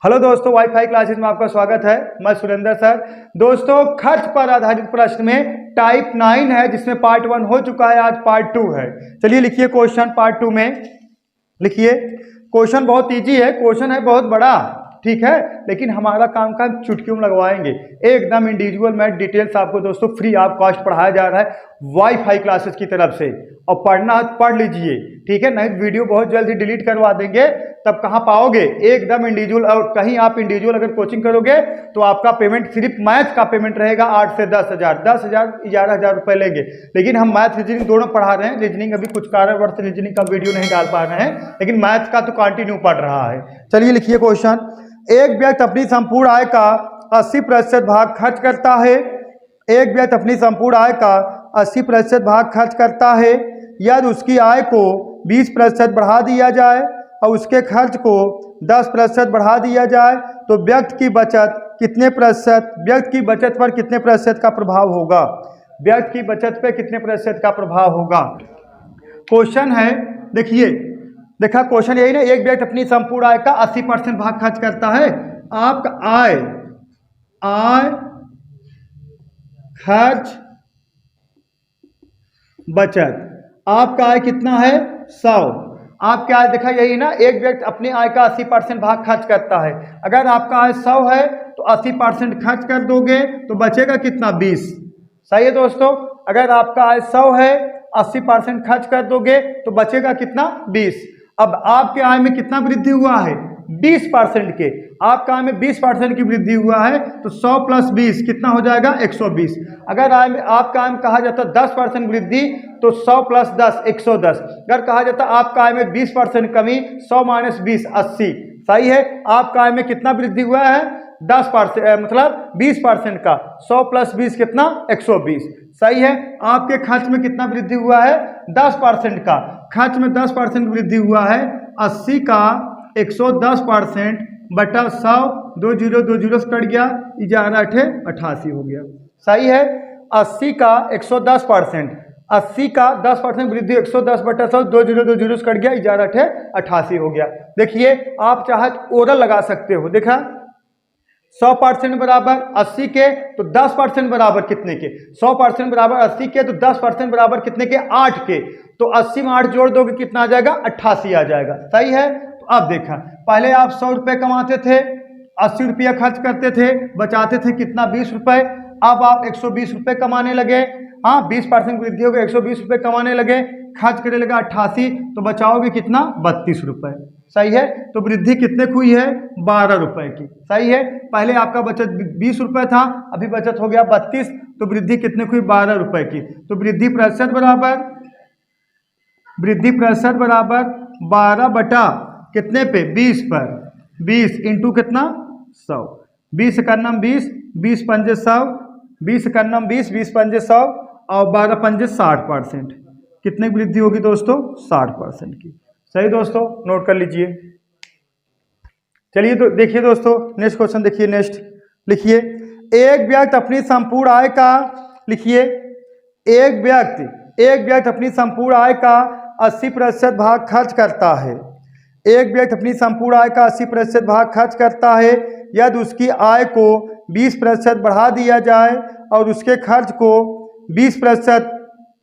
Hello दोस्तों, wifi classes में आपका स्वागत है। मैं सुरेंद्र सर। दोस्तों, खर्च पर आधारित प्रश्न में टाइप 9 है, जिसमें पार्ट 1 हो चुका है, आज पार्ट 2 है। चलिए लिखिए क्वेश्चन पार्ट 2 में। लिखिए क्वेश्चन बहुत इजी है, क्वेश्चन है बहुत बड़ा, ठीक है, लेकिन हमारा काम चुटकियों में लगवाएंगे। एकदम इंडिविजुअल मैथ डिटेल्स आपको दोस्तों फ्री ऑफ कॉस्ट पढ़ाया जा रहा है वाईफाई क्लासेस की तरफ से, और पढ़ना है पढ़ लीजिए, ठीक है। नहीं वीडियो बहुत जल्दी डिलीट करवा देंगे, तब कहाँ पाओगे। एकदम इंडिविजुअल, और कहीं आप इंडिविजुअल अगर कोचिंग करोगे तो आपका पेमेंट सिर्फ मैथ का पेमेंट रहेगा 8 से 10,000, 10,000 11,000 रुपए लेंगे। लेकिन हम मैथ रीजनिंग दोनों पढ़ा रहे हैं। रीजनिंग अभी कुछ कारणवश रीजनिंग का वीडियो नहीं डाल पा रहे हैं, लेकिन मैथ का तो कंटिन्यू पढ़ रहा है। चलिए लिखिए क्वेश्चन। एक व्यक्ति अपनी संपूर्ण आय का 80% भाग खर्च करता है। एक व्यक्ति अपनी संपूर्ण आय का 80% भाग खर्च करता है। यदि उसकी आय को 20% बढ़ा दिया जाए और उसके खर्च को 10% बढ़ा दिया जाए तो व्यक्ति की बचत कितने प्रतिशत, व्यक्ति की बचत पर कितने प्रतिशत का प्रभाव होगा। व्यक्ति की बचत पर कितने प्रतिशत का प्रभाव होगा। क्वेश्चन है, देखिए देखा क्वेश्चन यही ना। एक व्यक्ति अपनी संपूर्ण आय का 80% भाग खर्च करता है। आपका आय खर्च बचत, आपका आय कितना है 100। आपका आय देखा यही ना। एक व्यक्ति अपनी आय का 80% भाग खर्च करता है। अगर आपका आय 100 है तो 80% खर्च कर दोगे तो बचेगा कितना 20। सही है दोस्तों। अगर आपका आय 100 है, 80% खर्च कर दोगे तो बचेगा कितना 20। अब आपके आय में कितना वृद्धि हुआ है 20% के। आपका आय में 20% की वृद्धि हुआ है तो 100 + 20 कितना हो जाएगा 120। अगर आय में आपका आय में कहा जाता 10% वृद्धि तो 100 + 10 110। अगर कहा जाता आपका आय में 20% कमी, 100 - 20 80। सही है। आपका आय में कितना वृद्धि हुआ है 10%, मतलब 20% का। 100 + 20 कितना 120। सही है। आपके खर्च में कितना वृद्धि हुआ है 10% का। खर्च में 10% वृद्धि हुआ है। 80 का 110% बटा 100, 2 0 2 0 से कट गया, 11 8 88 हो गया। सही है। 80 का 110%, 80 का 10% वृद्धि 110 बटा 100, 2 0 2 0 से कट गया, 11 8 88 हो गया। देखिए आप चाहे ओरल लगा सकते हो। देखा 100% बराबर 80 के तो 10% बराबर कितने के। 100% बराबर 80 के तो 10% बराबर कितने के 8 के। तो 80 में 8 जोड़ दोगे कितना आ जाएगा 88 आ जाएगा। सही है। तो अब देखा, पहले आप 100 रुपये कमाते थे, 80 रुपया खर्च करते थे, बचाते थे कितना 20 रुपये। अब आप 120 रुपये कमाने लगे। हाँ 20% वृद्धि हो गई, 120 रुपये कमाने लगे, खर्च करने लगा 88, तो बचाओगे कितना 32 रुपये। सही है। तो वृद्धि कितने की हुई है 12 रुपये की। सही है। पहले आपका बचत 20 रुपये था, अभी बचत हो गया 32, तो वृद्धि कितने की हुई 12 रुपये की। तो वृद्धि प्रतिशत बराबर 12 बटा कितने पे 20 पर, 20 इंटू कितना 100। 20 का नम 20, 20 पंजे 100, 20 का नम 20, 20 पंजे 100, और 12 पंजे 60%। कितने की वृद्धि होगी दोस्तों 60% की। सही दोस्तों, नोट कर लीजिए। चलिए तो देखिए दोस्तों नेक्स्ट क्वेश्चन देखिए। नेक्स्ट लिखिए, एक व्यक्ति अपनी संपूर्ण आय का, लिखिए एक व्यक्ति अपनी संपूर्ण आय का 80% भाग खर्च करता है। एक व्यक्ति अपनी संपूर्ण आय का 80% भाग खर्च करता है। यदि उसकी आय को 20% बढ़ा दिया जाए और उसके खर्च को 20%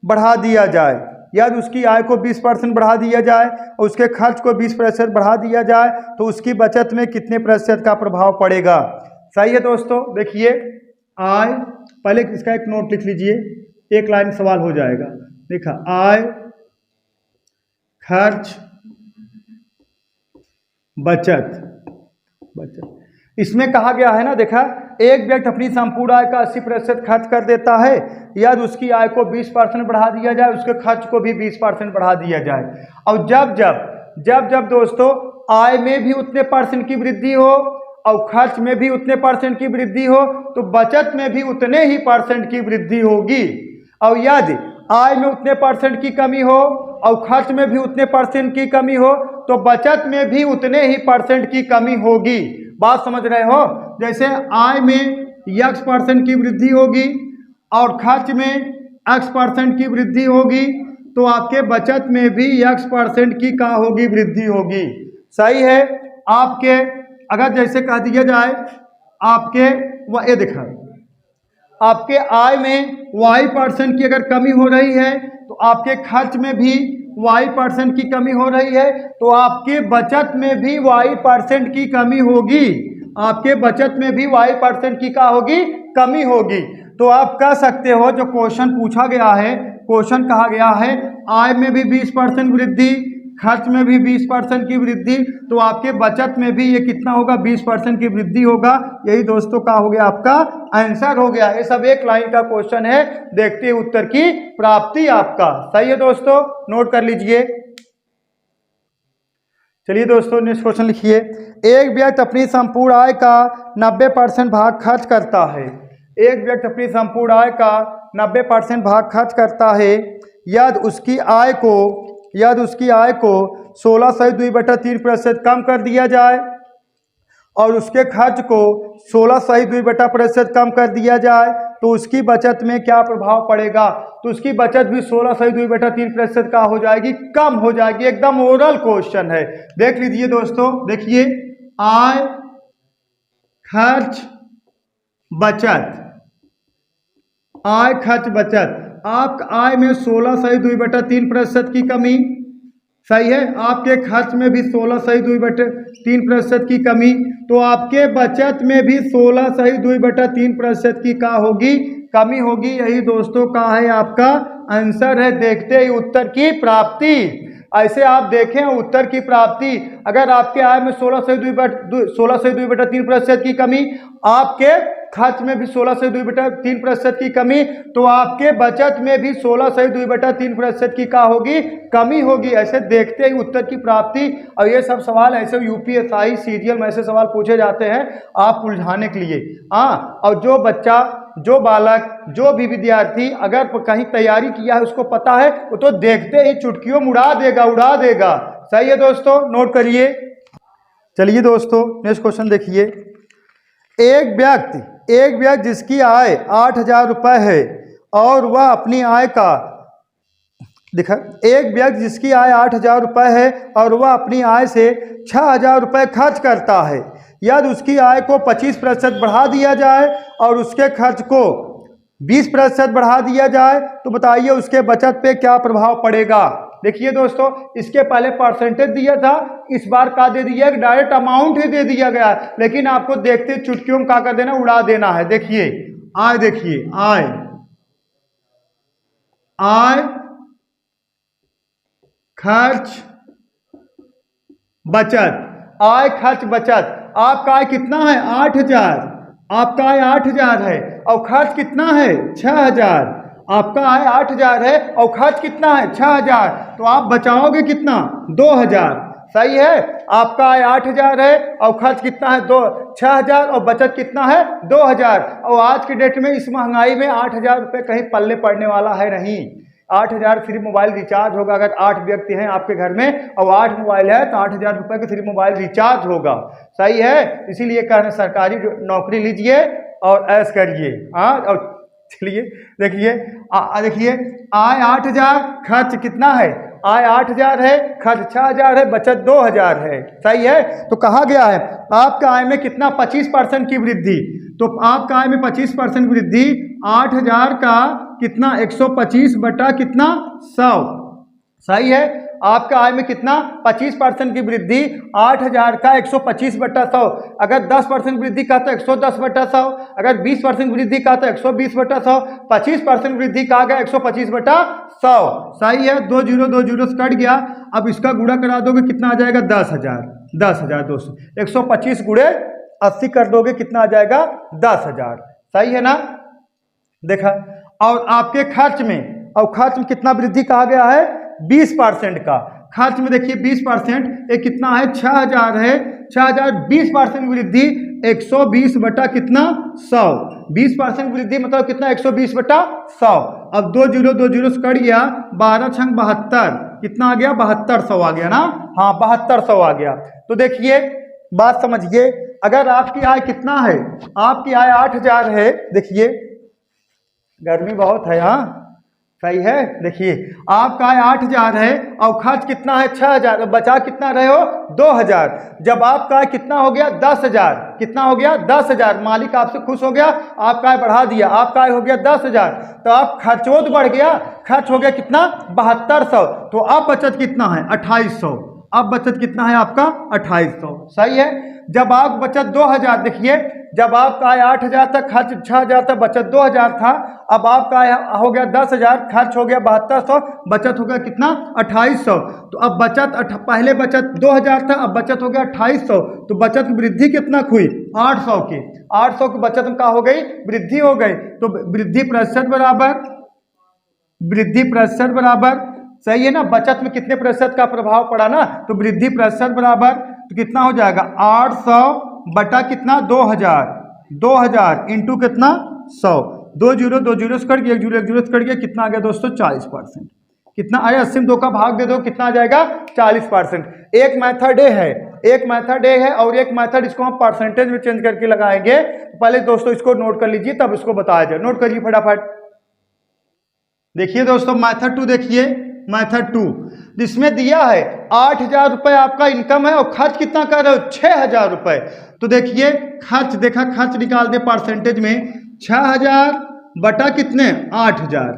बढ़ा दिया जाए। यदि उसकी आय को 20% बढ़ा दिया जाए और उसके खर्च को 20% बढ़ा दिया जाए तो उसकी बचत में कितने प्रतिशत का प्रभाव पड़ेगा। सही है दोस्तों। देखिए आय, पहले इसका एक नोट लिख लीजिए, एक लाइन सवाल हो जाएगा। देखा आय खर्च बचत, इसमें कहा गया है ना। देखा एक व्यक्ति अपनी संपूर्ण आय का 80% खर्च कर देता है। यदि उसकी आय को 20% बढ़ा दिया जाए, उसके खर्च को भी 20% बढ़ा दिया जाए। और जब दोस्तों आय में भी उतने % की वृद्धि हो और खर्च में भी उतने % की वृद्धि हो तो बचत में भी उतने ही % की वृद्धि होगी। और यदि आय में उतने % की कमी हो और खर्च में भी उतने % की कमी हो तो बचत में भी उतने ही % की कमी होगी। बात समझ रहे हो। जैसे आय में x% की वृद्धि होगी और खर्च में x% की वृद्धि होगी तो आपके बचत में भी x% की का होगी वृद्धि होगी। सही है। आपके अगर जैसे कह दिया जाए आपके ये देखा आपके आय में y% की अगर कमी हो रही है तो आपके खर्च में भी y% की कमी हो रही है, तो आपके बचत में भी y% की कमी होगी, आपके बचत में भी y% की क्या होगी, कमी होगी। तो आप कह सकते हो जो क्वेश्चन पूछा गया है, क्वेश्चन कहा गया है आय में भी 20% वृद्धि, खर्च में भी 20% की वृद्धि, तो आपके बचत में भी ये कितना होगा, 20% की वृद्धि होगा। यही दोस्तों का हो गया, आपका आंसर हो गया। ये सब एक लाइन का क्वेश्चन है, देखते हैं उत्तर की प्राप्ति आपका सही है दोस्तों, नोट कर लीजिए। चलिए दोस्तों नेक्स्ट क्वेश्चन लिखिए। एक व्यक्ति अपनी संपूर्ण आय का 90% भाग खर्च करता है। एक व्यक्ति अपनी संपूर्ण आय का 90% भाग खर्च करता है। यदि उसकी आय को 16/2/3% कम कर दिया जाए और उसके खर्च को 16/2% कम कर दिया जाए तो उसकी बचत में क्या प्रभाव पड़ेगा। तो उसकी बचत भी 16/2/3% का हो जाएगी, कम हो जाएगी। एकदम ओरल क्वेश्चन है, देख लीजिए दोस्तों। देखिए आय, खर्च, बचत, आय खर्च बचत। आपका आय में 16/2/3% की कमी, सही है। आपके खर्च में भी 16/2/3% की कमी, तो आपके बचत में भी 16/2/3% की क्या होगी, कमी होगी। यही दोस्तों का है आपका आंसर है। देखते ही उत्तर की प्राप्ति। ऐसे आप देखें उत्तर की प्राप्ति, अगर आपके आय में 16/2/3% की कमी, आपके खर्च में भी 16/2/3% की कमी, तो आपके बचत में भी 16/2/3% की क्या होगी, कमी होगी। ऐसे देखते ही उत्तर की प्राप्ति। और ये सब सवाल ऐसे यूपीएससी सीरियल में ऐसे सवाल पूछे जाते हैं आप उलझाने के लिए। हाँ, और जो बच्चा, जो बालक, जो भी विद्यार्थी अगर कहीं तैयारी किया है उसको पता है, वो तो देखते ही चुटकियों में उड़ा देगा। सही है दोस्तों, नोट करिए। चलिए दोस्तों नेक्स्ट क्वेश्चन देखिए। एक व्यक्ति जिसकी आय 8,000 रुपये है और वह अपनी आय का एक व्यक्ति जिसकी आय 8,000 रुपये है और वह अपनी आय से 6,000 रुपये खर्च करता है। यदि उसकी आय को 25% बढ़ा दिया जाए और उसके खर्च को 20% बढ़ा दिया जाए तो बताइए उसके बचत पे क्या प्रभाव पड़ेगा। देखिए दोस्तों, इसके पहले परसेंटेज दिया था, इस बार का दे दिया, डायरेक्ट अमाउंट ही दे दिया गया, लेकिन आपको देखते चुटकियों में क्या कर देना, उड़ा देना है। देखिए आय, देखिए आय, खर्च, बचत, आय खर्च बचत। आपका आय कितना है, 8,000, आपका आय 8,000 है और खर्च कितना है, 6,000। आपका आय 8,000 है और खर्च कितना है, 6,000, तो आप बचाओगे कितना, 2,000। सही है, आपका आय 8,000 है और खर्च कितना है, 6,000 और बचत कितना है, 2,000। और आज की डेट में इस महंगाई में 8,000 रुपये कहीं पल्ले पड़ने वाला है नहीं। 8,000 फ्री मोबाइल रिचार्ज होगा। अगर 8 व्यक्ति हैं आपके घर में और 8 मोबाइल है तो 8,000 रुपये का फ्री मोबाइल रिचार्ज होगा। सही है, इसीलिए कह रहे हैं सरकारी नौकरी लीजिए और ऐश करिए। हाँ, और चलिए देखिए, देखिए आय 8,000, खर्च कितना है, आय 8,000 है, खर्च 6,000 है, बचत 2,000 है। सही है, तो कहा गया है आपका आय में कितना, 25% की वृद्धि। तो आपका आय में 25% वृद्धि, 8,000 का कितना, 125 बटा कितना, 100। सही है, आपका आय में कितना, 25% की वृद्धि, 8,000 का 125 बटा 100। अगर 10% वृद्धि का तो 110 बटा 100, अगर 20% वृद्धि का तो 120 बटा 100, 25% वृद्धि का गया 125 बटा 100। सही है, 2 जीरो से कट गया। अब इसका गुणा करा दोगे कितना आ जाएगा, 10,000। 10,000 दोस्तों, 125 गुणे 80 कर दोगे कितना आ जाएगा, 10,000। सही है ना, देखा। और आपके खर्च में कितना वृद्धि कहा गया है, 20% का। खर्च में देखिए 20%, ये कितना है, 6,000 है, 6,000, 20% वृद्धि 120 बटा कितना, 100। 20% वृद्धि मतलब कितना, 120 बटा 100। अब 2 जीरो से कट गया, 12 छंग 72, कितना आ गया, 7200 आ गया ना। हाँ, 7200 आ गया। तो देखिए बात समझिए, अगर आपकी आय कितना है, आपकी आय 8,000 है। देखिए गर्मी बहुत है, हाँ, सही है। देखिए आपका आय 8,000 है और खर्च कितना है 6,000, बचा कितना रहे हो 2,000। जब आपका आय कितना हो गया 10,000, कितना हो गया 10,000, मालिक आपसे खुश हो गया, आपका आय बढ़ा दिया, आपका आय हो गया 10,000, तो आप खर्चों बढ़ गया, खर्च हो गया कितना 7200, तो अब बचत कितना है 2800, अब बचत कितना है आपका 2800। सही है। जब आप बचत 2000, देखिए जब आपका आय 8,000 था, खर्च 6,000 था, बचत 2,000 था, अब आपका आय हो गया 10,000, खर्च हो गया 7200, बचत हो गया कितना 2800। तो अब बचत पहले बचत 2,000 था, अब बचत हो गया 2800, तो बचत की वृद्धि कितना हुई 800 की, 800 की बचत में क्या हो गई वृद्धि हो गई। तो वृद्धि प्रतिशत बराबर, वृद्धि प्रतिशत बराबर, सही है ना, बचत में कितने प्रतिशत का प्रभाव पड़ा ना, तो वृद्धि प्रतिशत बराबर तो कितना हो जाएगा 800 बटा कितना 2000, 2000 इंटू कितना 100, 2 जीरो 2 जीरो से कट गया, 1 जीरो 1 जीरो से कट गया, कितना आ गया दोस्तों 40%। कितना आया 80 में 2 का भाग दे दो, कितना आ जाएगा 40%। एक मेथड ए है, एक मेथड ए है और एक मेथड इसको हम परसेंटेज में चेंज करके लगाएंगे। पहले दोस्तों इसको नोट कर लीजिए तब इसको बताया जाए, नोट करिए फटाफट। देखिए दोस्तों मेथड 2, देखिए मेथड 2 जिसमें दिया है 8,000 रुपए आपका इनकम है और खर्च कितना कर रहे हो 6,000 रुपए। तो देखिए खर्च, देखा खर्च निकाल दे परसेंटेज में, 6,000 बटा कितने 8,000,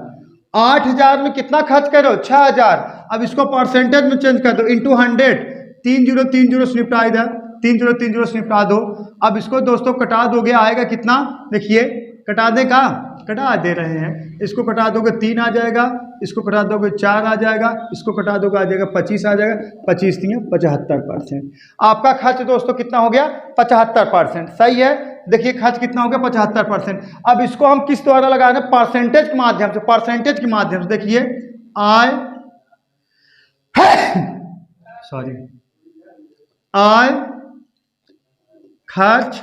8,000 में कितना खर्च कर रहे हो 6,000। अब इसको परसेंटेज में चेंज कर दो इंटू 100, 3 जीरो 3 जीरो से निपटा, इधर 3 जीरो 3 जीरो से निपटा दो। अब इसको दोस्तों कटा दोगे, आएगा कितना, देखिए कटा दे का कटा दे रहे हैं, इसको कटा दोगे 3 आ जाएगा, इसको कटा दोगे 4 आ जाएगा, इसको कटा दोगे आ जाएगा 25 आ जाएगा, 25 नहीं 75%। आपका खर्च दोस्तों कितना हो गया 75%। सही है। देखिए खर्च कितना हो गया 75%। अब इसको हम किस द्वारा लगा रहे हैं, परसेंटेज के माध्यम से, परसेंटेज के माध्यम से। देखिए आय सॉरी आय खर्च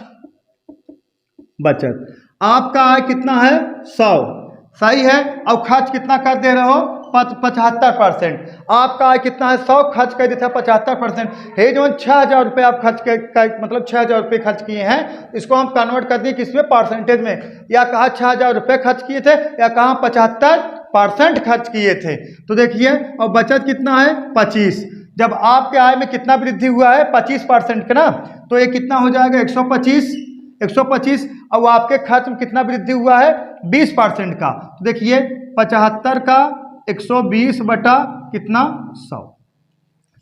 बचत, आपका आय कितना है 100, सही है। अब खर्च कितना कर दे रहे हो 75%, आपका आय कितना है 100, खर्च कर देता 75%। हे जो 6,000 रुपये आप खर्च कर मतलब 6,000 रुपये खर्च किए हैं, इसको हम कन्वर्ट कर दिए किसमें परसेंटेज में, या कहा 6,000 रुपये खर्च किए थे या कहा 75% खर्च किए थे। तो देखिए और बचत कितना है 25। जब आपके आय में कितना वृद्धि हुआ है 25% का ना, तो ये कितना हो जाएगा 125, 125। और आपके खर्च में कितना वृद्धि हुआ है 20% का। तो देखिए 75 का 120 बटा कितना 100,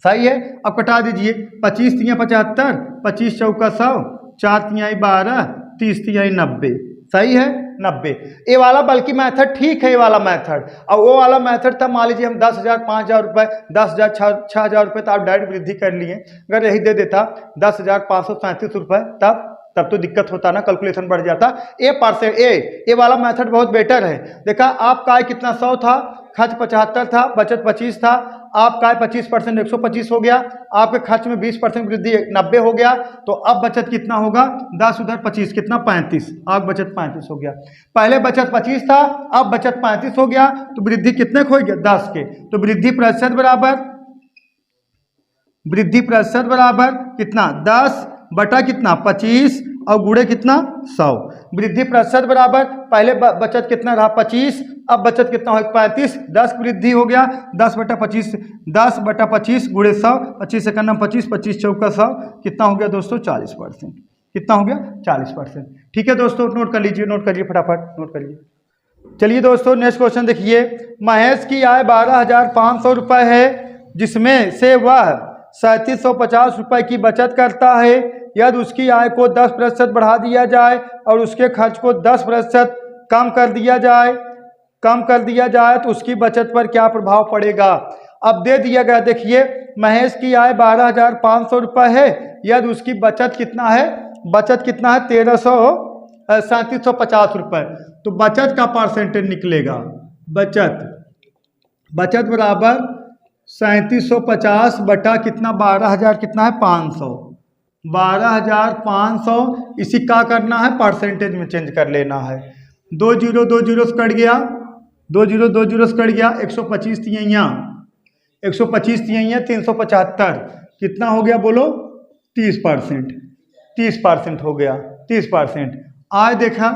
सही है। अब कटा दीजिए, 25 तिया 75, 25 चौका 100, 4 तिहाई 12, 30 तिहाई 90, सही है 90। ये वाला बल्कि मेथड ठीक है, ये वाला मेथड। और वो वाला मेथड था मान लीजिए हम 10,000 5,000 रुपये, 10,000 6,000 रुपये तो आप डायरेक्ट वृद्धि कर लिए। अगर यही दे देता 10,537 रुपये तब तो दिक्कत होता ना, कैलकुलेशन बढ़ जाता। ये वाला मेथड बहुत बेटर है। देखा आपका आय कितना 100 था, खर्च 75 था, बचत 25 था, आपका आय 25% 125 हो गया, आपके खर्च में 20% वृद्धि 90 हो गया। तो अब बचत कितना होगा 10 उधर 25 कितना 35, अब बचत 35 हो गया। पहले बचत 25 था, अब बचत 35 हो गया, तो वृद्धि कितने हो गया 10 के। तो वृद्धि प्रतिशत बराबर, वृद्धि प्रतिशत बराबर कितना 10 बटा कितना 25 और गुणे कितना 100। वृद्धि प्रतिशत बराबर पहले बचत कितना रहा 25, अब बचत कितना हो 35, 10 वृद्धि हो गया 10 बटा 25, 10 बटा 25 गुणे 100, 25 से करना 25, 25 चौका 100, कितना हो गया दोस्तों 40%। कितना हो गया 40%। ठीक है दोस्तों, नोट कर लीजिए, नोट करिए फटाफट, नोट करिए। चलिए दोस्तों नेक्स्ट क्वेश्चन देखिए। महेश की आय 12,500 रुपये है, जिसमें से वह 3,750 रुपये की बचत करता है। यदि उसकी आय को 10% बढ़ा दिया जाए और उसके खर्च को 10% कम कर दिया जाए तो उसकी बचत पर क्या प्रभाव पड़ेगा। अब दे दिया गया, देखिए महेश की आय 12,500 रुपये है, यदि उसकी बचत कितना है 3,750 रुपये। तो बचत का परसेंटेज निकलेगा, बचत बराबर 3,750 बटा कितना 12,000 कितना है 500, 12,500। इसी का करना है परसेंटेज में चेंज कर लेना है। 2 जीरो 2 जीरो से कट गया, 2 जीरो 2 जीरो से कट गया, 125 तिहाइयाँ 125 तिहाइयाँ 375, कितना हो गया बोलो 30%, 30% हो गया 30%। आय देखा,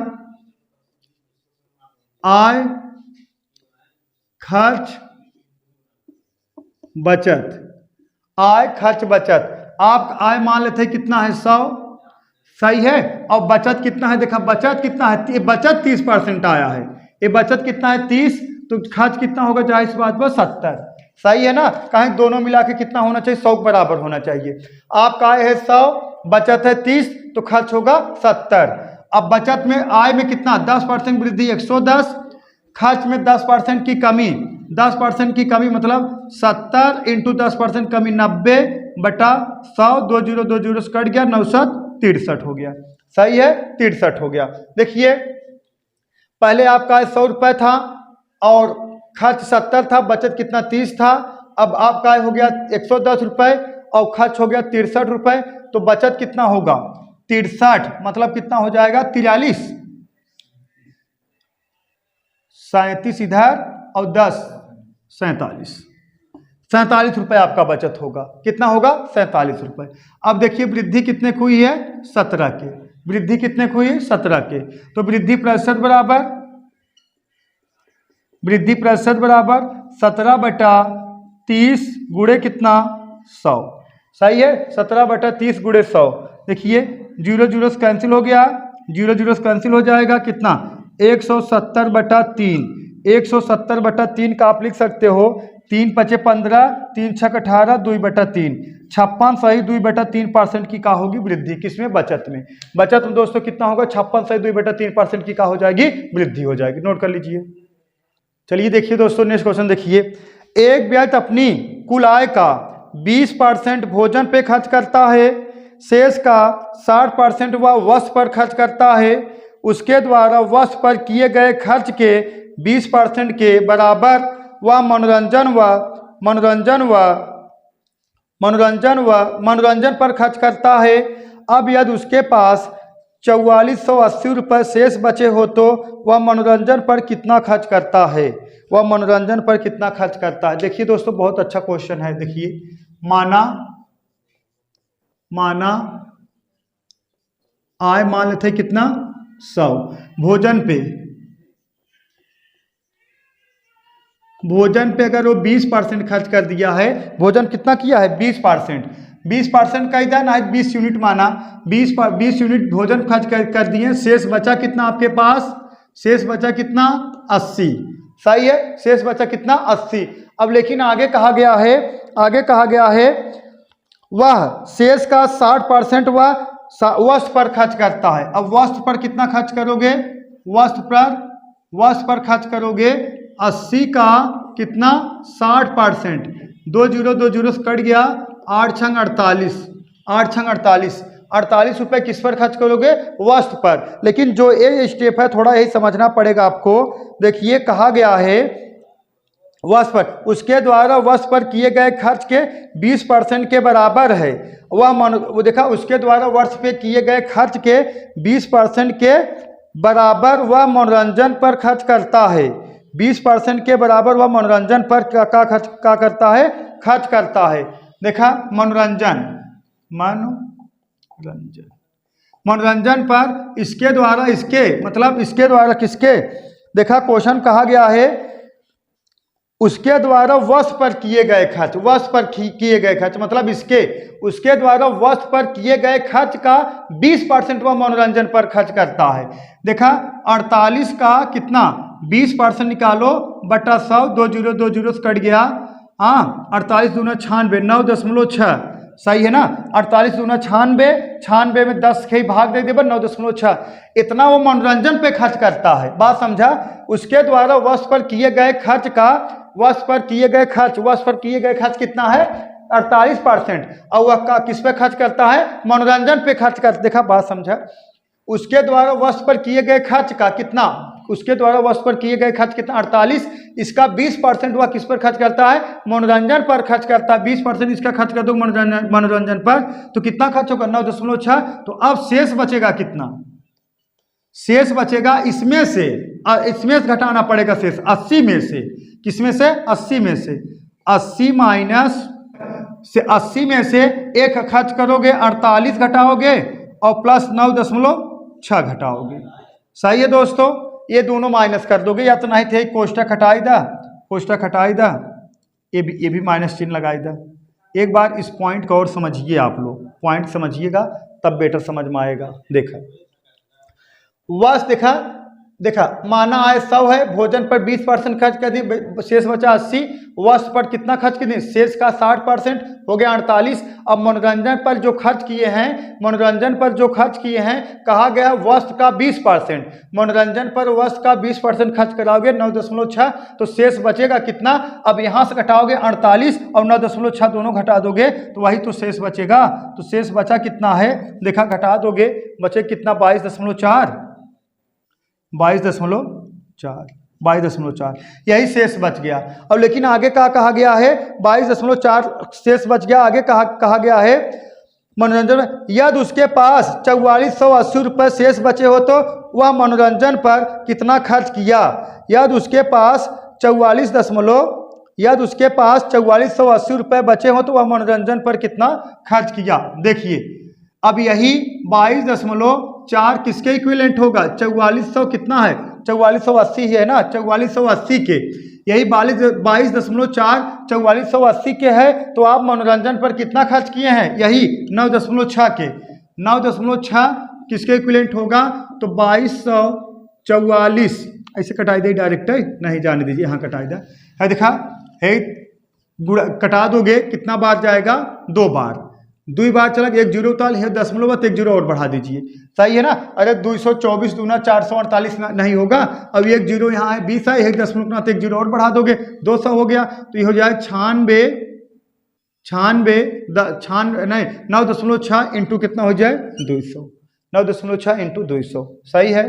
आय खर्च बचत, आय खर्च बचत। आप आय मान लेते हैं कितना है 100, सही है। और बचत कितना है, देखा बचत कितना है, ये बचत 30% आया है, ये बचत कितना है 30, तो खर्च कितना होगा जाहिर सी बात पर 70, सही है ना। कहीं दोनों मिला के कितना होना चाहिए, 100 के बराबर होना चाहिए। आपका आय है 100, बचत है 30, तो खर्च होगा 70। अब बचत में आय में कितना 10% वृद्धि 110, खर्च में 10% की कमी, 10% की कमी मतलब 70 इंटू 10% कमी 90 बटा 100, 20 से कट गया, 963 हो गया, सही है 63 हो गया। देखिए पहले आपका 100 रुपये था और खर्च 70 था, बचत कितना 30 था। अब आपका हो गया 110 रुपये और खर्च हो गया 63 रुपये, तो बचत कितना होगा 63, मतलब कितना हो जाएगा 43, 37 इधर और 10 47 रुपये आपका बचत होगा। कितना होगा 47 रुपये। अब देखिए वृद्धि कितने की हुई है 17 के, वृद्धि कितने की हुई है 17 के, तो वृद्धि प्रतिशत बराबर, वृद्धि प्रतिशत बराबर 17 बटा 30 गुणे कितना 100, सही है 17 बटा 30 गुणे 100। देखिए 0 से कैंसिल हो गया, 0 से कैंसिल हो जाएगा, कितना 170 बटा 3, 170 बटा 3 का आप लिख सकते हो 3 पचे 15, 3 छक 18, 2 बटा 3 56, सही 2 बटा 3% की का होगी वृद्धि, किसमें बचत में। बचत में दोस्तों कितना होगा 56 सही 2 बटा 3% की का हो जाएगी वृद्धि हो जाएगी, नोट कर लीजिए। चलिए देखिए दोस्तों नेक्स्ट क्वेश्चन देखिए, एक व्यक्ति अपनी कुल आय का 20% भोजन पे खर्च करता है, शेष का 60% वह वस्त्र पर खर्च करता है। उसके द्वारा वस्त्र पर किए गए खर्च के 20% के बराबर वह मनोरंजन पर खर्च करता है। अब यदि उसके पास 4480 रुपये शेष बचे हो तो वह मनोरंजन पर कितना खर्च करता है, वह मनोरंजन पर कितना खर्च करता है। देखिए दोस्तों बहुत अच्छा क्वेश्चन है। देखिए माना आय मान लेते कितना 100, भोजन पे अगर वो 20% खर्च कर दिया है, भोजन कितना किया है 20% का इधर ना 20 यूनिट माना, 20 यूनिट भोजन खर्च कर दिए, शेष बचा कितना आपके पास, शेष बचा कितना 80, सही है शेष बचा कितना 80। अब लेकिन आगे कहा गया है वह शेष का 60% वह वस्त्र पर खर्च करता है। अब वस्त्र पर कितना खर्च करोगे, वस्त्र पर खर्च करोगे 80 का कितना 60%, 20 से कट गया, 8 छंग 48, 48 रुपये किस पर खर्च करोगे वस्त्र पर। लेकिन जो ये स्टेप है थोड़ा यही समझना पड़ेगा आपको। देखिए कहा गया है वस्त्र पर, उसके द्वारा वस्त्र पर किए गए खर्च के 20% के बराबर है, वो देखा उसके द्वारा वस्त्र पे किए गए खर्च के 20% के बराबर वह मनोरंजन पर खर्च करता है। 20% के बराबर वह मनोरंजन पर खर्च करता है। देखा मनोरंजन पर इसके द्वारा इसके द्वारा किसके, देखा क्वेश्चन कहा गया है उसके द्वारा वस्त्र पर किए गए खर्च, मतलब उसके द्वारा वस्त्र पर किए गए खर्च का 20% वह मनोरंजन पर खर्च करता है। देखा 48 का कितना 20% निकालो बटा 100, 20 से कट गया, 48 दूना 96, 9.6, सही है ना। 48 दूना 96 में 10 के भाग दे 9.6, इतना वो मनोरंजन पे खर्च करता है। बात समझा। उसके द्वारा वस्त्र पर किए गए खर्च कितना है 48%, और वह किस पे खर्च करता है मनोरंजन पे खर्च करता। देखा बात समझा। उसके द्वारा वस्त्र पर किए गए खर्च का कितना, 48, इसका 20% वह किस पर खर्च करता है मनोरंजन पर खर्च करता है। 20% इसका खर्च कर दो मनोरंजन पर, तो कितना खर्च होगा 9.6। तो अब शेष बचेगा कितना, शेष बचेगा इसमें से घटाना पड़ेगा शेष 80 में से, किसमें से 80 में से, 80 में से एक खर्च करोगे 48 घटाओगे और प्लस 9.6 घटाओगे, सही है दोस्तों। ये दोनों माइनस कर दोगे, या तो नहीं थे कोष्टक हटाई दा कोष्टक हटाई दा, ये भी माइनस चिन्ह लगाई दा। एक बार इस पॉइंट को और समझिए, आप लोग पॉइंट समझिएगा तब बेटर समझ में आएगा। देखा वश देखा माना आय 100 है, भोजन पर 20% खर्च कर दिए, शेष बचा 80। वस्त्र पर कितना खर्च कर दिए, शेष का 60% हो गया 48। अब मनोरंजन पर जो खर्च किए हैं, कहा गया वस्त्र का 20%, मनोरंजन पर वस्त्र का 20% खर्च कराओगे 9.6, तो शेष बचेगा कितना। अब यहाँ से घटाओगे 48 और 9.6 दोनों घटा दोगे तो वही तो शेष बचेगा। तो शेष बचा कितना है, देखा घटा दोगे बचे कितना 22.4 यही शेष बच गया। अब लेकिन आगे क्या कहा गया है, 22.4 शेष बच गया। आगे कहा गया है मनोरंजन में यदि उसके पास 4480 रुपये शेष बचे हो तो वह मनोरंजन पर कितना खर्च किया। यदि उसके पास 4480 रुपये बचे हो तो वह मनोरंजन पर कितना खर्च किया। देखिए अब यही 22.4 किसके इक्विवेलेंट होगा, 4400 कितना है, 4480 है ना, 4480 के, यही 22.4 4480 के है। तो आप मनोरंजन पर कितना खर्च किए हैं, यही 9.6 के, 9.6 किसके इक्विवेलेंट होगा, तो 2244 ऐसे कटाई दे डायरेक्ट, नहीं जाने दीजिए, यहाँ कटाई दे है, दिखा है गुड़ा कटा दोगे कितना बार जाएगा, 2 बार, 2 बार चला, 1 जीरो उतार है, 1 जीरो और बढ़ा दीजिए, सही है ना। अरे 224 दूना 448 नहीं होगा, अब 1 जीरो यहाँ है 20 है, 1 जीरो और बढ़ा दोगे 200 हो गया, तो ये हो जाए 9.6 इंटू कितना हो जाए 200, 9.6 इंटू 200, सही है।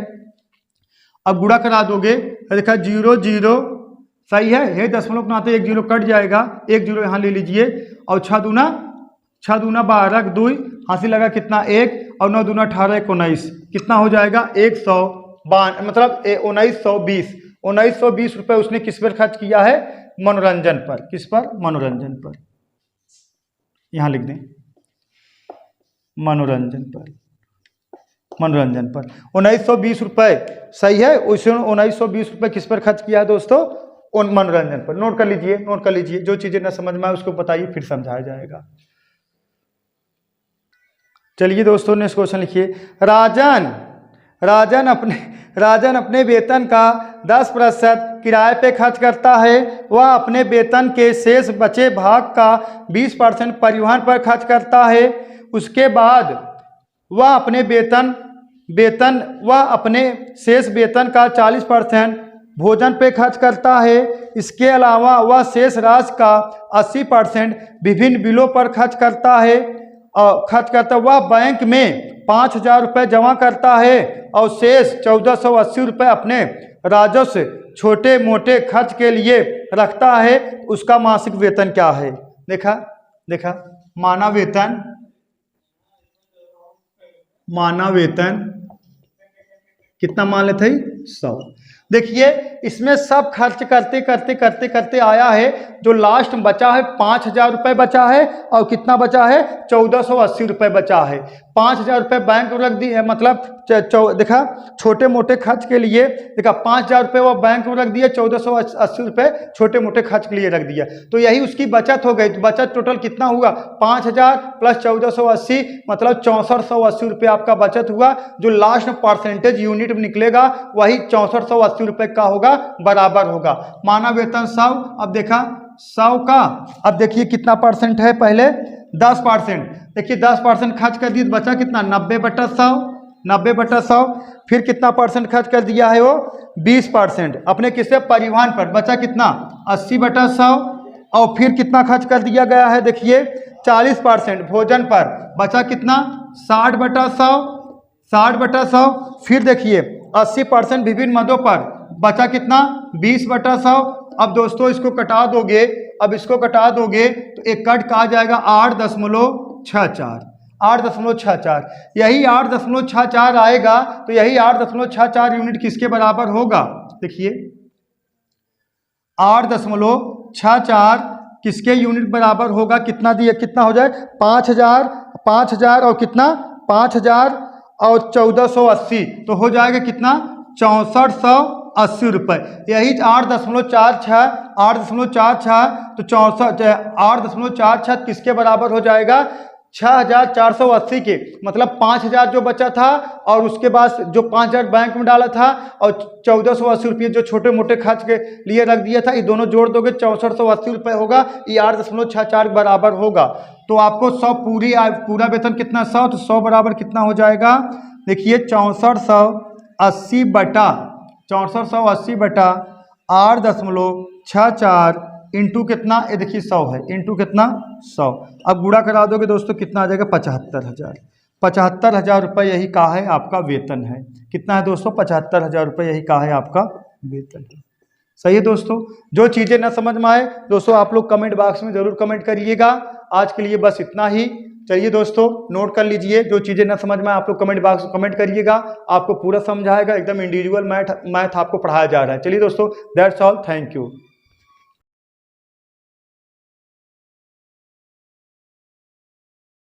अब गुणा करा दोगे, देखा 0 0 सही है, ये दशमलव के नाते 1 जीरो कट जाएगा, 1 जीरो यहाँ ले लीजिए, और 6 दूना 12 2 हासिल लगा कितना 1, और 9 दूना 18 19 कितना हो जाएगा 152, मतलब 1920 रुपये उसने किस पर खर्च किया है, मनोरंजन पर। किस पर, मनोरंजन पर, यहाँ लिख दें मनोरंजन पर 1920 रुपये, सही है। उसने 1920 रुपये किस पर खर्च किया है दोस्तों, मनोरंजन पर। नोट कर लीजिए, जो चीज़ें न समझ में आए उसको बताइए, फिर समझाया जाएगा। चलिए दोस्तों नेक्स्ट क्वेश्चन लिखिए। राजन अपने वेतन का 10% किराए पे खर्च करता है। वह अपने वेतन के शेष बचे भाग का 20% परिवहन पर खर्च करता है। उसके बाद वह अपने शेष वेतन का 40% भोजन पे खर्च करता है। इसके अलावा वह शेष राशि का 80% विभिन्न बिलों पर खर्च करता है। वह बैंक में 5000 रुपये जमा करता है और शेष 1480 रुपये अपने राजस्व छोटे मोटे खर्च के लिए रखता है। उसका मासिक वेतन क्या है। देखा माना वेतन कितना मान लेते हैं 100। देखिए इसमें सब खर्च करते आया है। जो लास्ट में बचा है 5000 रुपये बचा है, और कितना बचा है 1480 रुपये बचा है। 5000 रुपये बैंक में रख दिए, मतलब देखा छोटे मोटे खर्च के लिए, देखा 5000 रुपये वो बैंक में रख दिए, 1480 रुपये छोटे मोटे खर्च के लिए रख दिया, तो यही उसकी बचत हो गई। तो बचत टोटल कितना हुआ 5000 प्लस 1480, मतलब 6480 रुपये आपका बचत हुआ। जो लास्ट में परसेंटेज यूनिट में निकलेगा वही 6480 रुपये का होगा, बराबर होगा। माना वेतन 100, अब देखा 100 का, अब देखिए कितना परसेंट है, पहले 10%। देखिए 10% खर्च कर दिए तो बचा कितना 90/100। फिर कितना परसेंट खर्च कर दिया है वो 20% अपने किससे, परिवहन पर, बचा कितना 80/100। और फिर कितना खर्च कर दिया गया है, देखिए 40% भोजन पर, बचा कितना 60/100। फिर देखिए 80% विभिन्न मदों पर, बचा कितना 20/100। अब दोस्तों इसको कटा दोगे, तो एक कट कहा जाएगा 8.64। यही 8.64 आएगा, तो यही 8.64 यूनिट किसके बराबर होगा। देखिए 8.64 किसके यूनिट बराबर होगा, कितना दिए, कितना हो जाए 5000 और कितना 5000 और 1480, तो हो जाएगा कितना 6400 ₹880। यही 8.46 तो 8.46 किसके बराबर हो जाएगा? 6,480 के। मतलब 5,000 जो बचा था और उसके बाद जो 5,000 बैंक में डाला था और 1,480 रुपये जो छोटे मोटे खर्च के लिए रख दिया था, ये दोनों जोड़ दोगे 6,480 रुपये होगा। ये 8.64 बराबर होगा। तो आपको 100 पूरा वेतन कितना? 100। तो 100 बराबर कितना हो जाएगा? देखिए 6480 बटा 8.64 इंटू कितना? ये देखिए 100 है, इंटू कितना? 100। अब गुणा करा दोगे दोस्तों कितना आ जाएगा? 75,000। 75,000 रुपये यही का है आपका वेतन है। कितना है दोस्तों? 75,000 रुपये यही का है आपका वेतन है। सही है दोस्तों। जो चीज़ें ना समझ में आए दोस्तों आप लोग कमेंट बॉक्स में ज़रूर कमेंट करिएगा। आज के लिए बस इतना ही। चलिए दोस्तों नोट कर लीजिए, जो चीज़ें ना समझ में आए आप लोग कमेंट बॉक्स में कमेंट करिएगा, आपको पूरा समझाएगा। एकदम इंडिविजुअल मैथ आपको पढ़ाया जा रहा है। चलिए दोस्तों, दैट्स ऑल, थैंक यू।